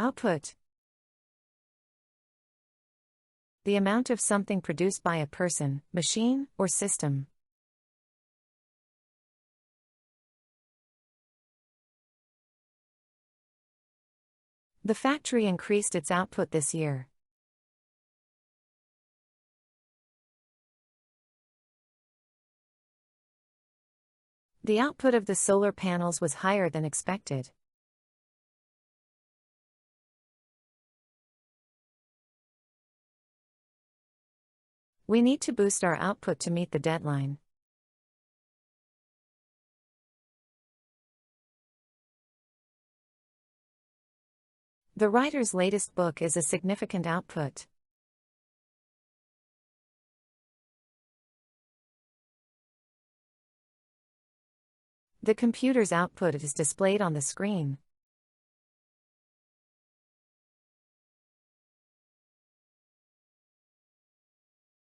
Output. The amount of something produced by a person, machine, or system. The factory increased its output this year. The output of the solar panels was higher than expected. We need to boost our output to meet the deadline. The writer's latest book is a significant output. The computer's output is displayed on the screen.